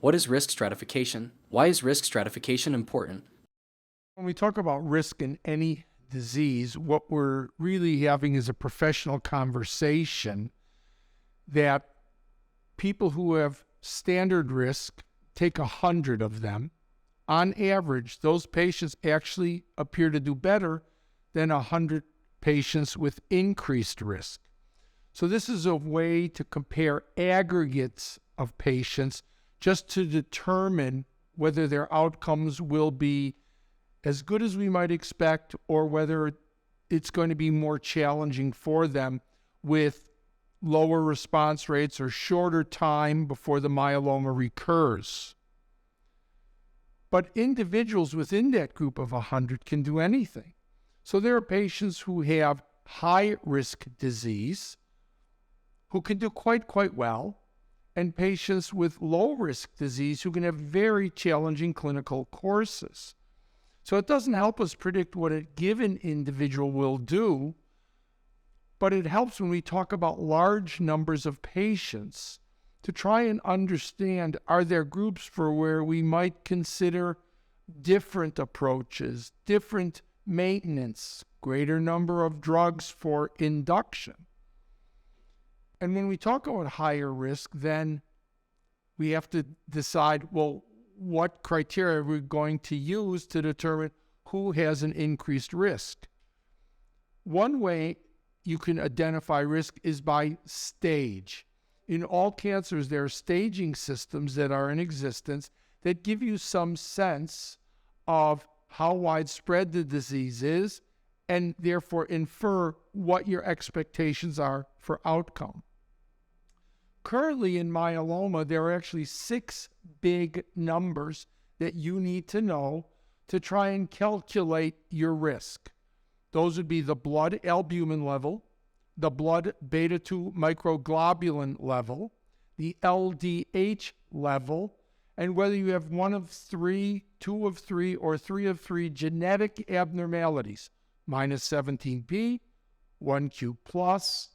What is risk stratification? Why is risk stratification important? When we talk about risk in any disease, what we're really having is a professional conversation that people who have standard risk, take 100 of them. On average, those patients actually appear to do better than 100 patients with increased risk. So this is a way to compare aggregates of patients just to determine whether their outcomes will be as good as we might expect or whether it's going to be more challenging for them with lower response rates or shorter time before the myeloma recurs. But individuals within that group of 100 can do anything. So there are patients who have high-risk disease who can do quite well, and patients with low-risk disease who can have very challenging clinical courses. So it doesn't help us predict what a given individual will do, but it helps when we talk about large numbers of patients to try and understand, are there groups for where we might consider different approaches, different maintenance, greater number of drugs for induction. And when we talk about higher risk, then we have to decide, well, what criteria are we going to use to determine who has an increased risk? One way you can identify risk is by stage. In all cancers, there are staging systems that are in existence that give you some sense of how widespread the disease is and therefore infer what your expectations are for outcome. Currently in myeloma, there are actually 6 big numbers that you need to know to try and calculate your risk. Those would be the blood albumin level, the blood beta-2 microglobulin level, the LDH level, and whether you have 1 of 3, 2 of 3, or 3 of 3 genetic abnormalities, minus 17p, 1q plus,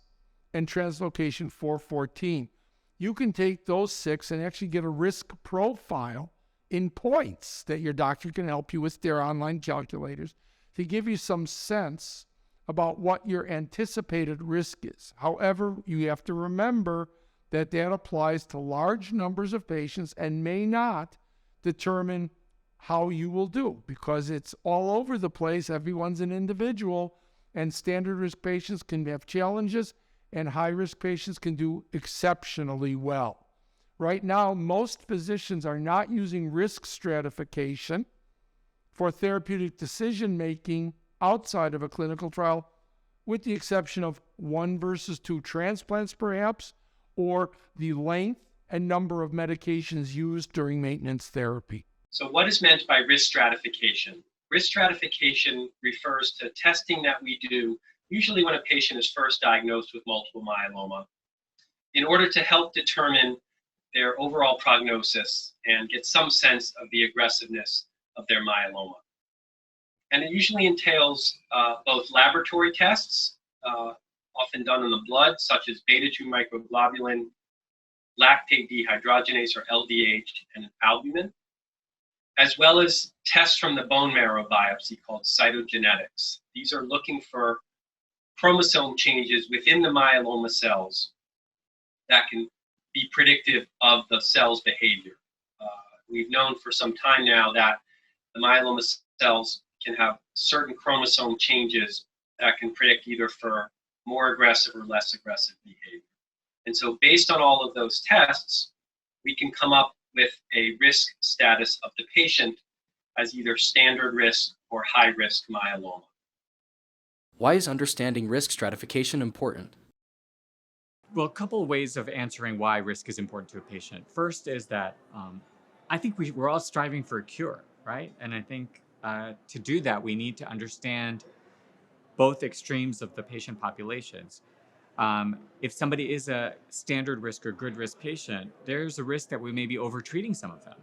and translocation 414. You can take those 6 and actually get a risk profile in points that your doctor can help you with their online calculators to give you some sense about what your anticipated risk is. However, you have to remember that that applies to large numbers of patients and may not determine how you will do because it's all over the place. Everyone's an individual, and standard risk patients can have challenges and high-risk patients can do exceptionally well. Right now, most physicians are not using risk stratification for therapeutic decision-making outside of a clinical trial, with the exception of 1 versus 2 transplants, perhaps, or the length and number of medications used during maintenance therapy. So what is meant by risk stratification? Risk stratification refers to testing that we do usually when a patient is first diagnosed with multiple myeloma in order to help determine their overall prognosis and get some sense of the aggressiveness of their myeloma. And it usually entails both laboratory tests, often done in the blood, such as beta-2 microglobulin, lactate dehydrogenase or LDH, and albumin, as well as tests from the bone marrow biopsy called cytogenetics. These are looking for chromosome changes within the myeloma cells that can be predictive of the cell's behavior. We've known for some time now that the myeloma cells can have certain chromosome changes that can predict either for more aggressive or less aggressive behavior. And so based on all of those tests, we can come up with a risk status of the patient as either standard risk or high risk myeloma. Why is understanding risk stratification important? Well, a couple of ways of answering why risk is important to a patient. First is that I think we're all striving for a cure, right? And I think to do that, we need to understand both extremes of the patient populations. If somebody is a standard risk or good risk patient, there's a risk that we may be over-treating some of them.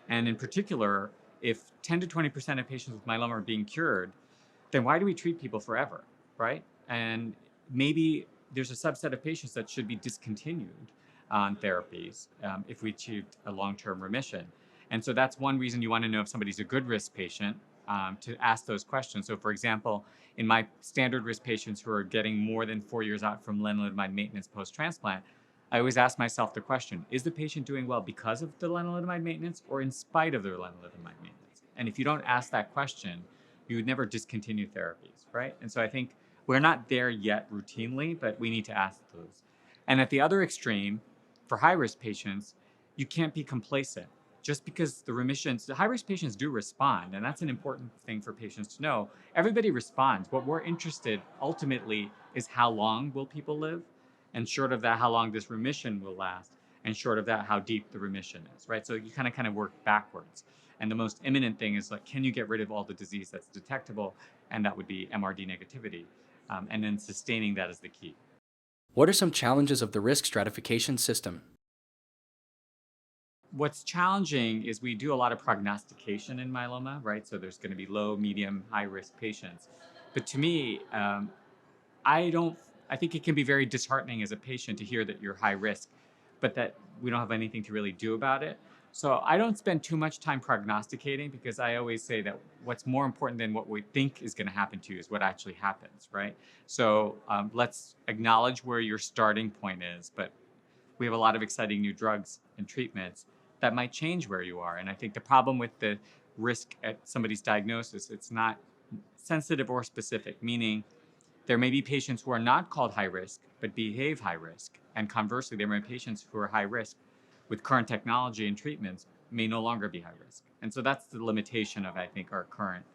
And in particular, if 10 to 20% of patients with myeloma are being cured, then why do we treat people forever, right? And maybe there's a subset of patients that should be discontinued on therapies if we achieved a long-term remission. And so that's one reason you want to know if somebody's a good risk patient, to ask those questions. So for example, in my standard risk patients who are getting more than 4 years out from lenalidomide maintenance post-transplant, I always ask myself the question, is the patient doing well because of the lenalidomide maintenance or in spite of their lenalidomide maintenance? And if you don't ask that question, you would never discontinue therapies, right? And so I think we're not there yet routinely, but we need to ask those. And at the other extreme, for high-risk patients, you can't be complacent. Just because the high-risk patients do respond, and that's an important thing for patients to know. Everybody responds. What we're interested ultimately is how long will people live, and short of that, how long this remission will last, and short of that, how deep the remission is, right? So you kind of work backwards. And the most imminent thing is like, can you get rid of all the disease that's detectable? And that would be MRD negativity. And then sustaining that is the key. What are some challenges of the risk stratification system? What's challenging is we do a lot of prognostication in myeloma, right? So there's going to be low, medium, high risk patients. But to me, I don't, I think it can be very disheartening as a patient to hear that you're high risk, but that we don't have anything to really do about it. So I don't spend too much time prognosticating because I always say that what's more important than what we think is going to happen to you is what actually happens, right? So let's acknowledge where your starting point is, but we have a lot of exciting new drugs and treatments that might change where you are. And I think the problem with the risk at somebody's diagnosis, it's not sensitive or specific, meaning there may be patients who are not called high risk, but behave high risk. And conversely, there may be patients who are high risk with current technology and treatments may no longer be high risk. And so that's the limitation of, I think, our current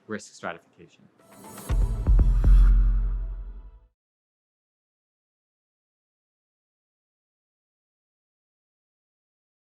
risk stratification.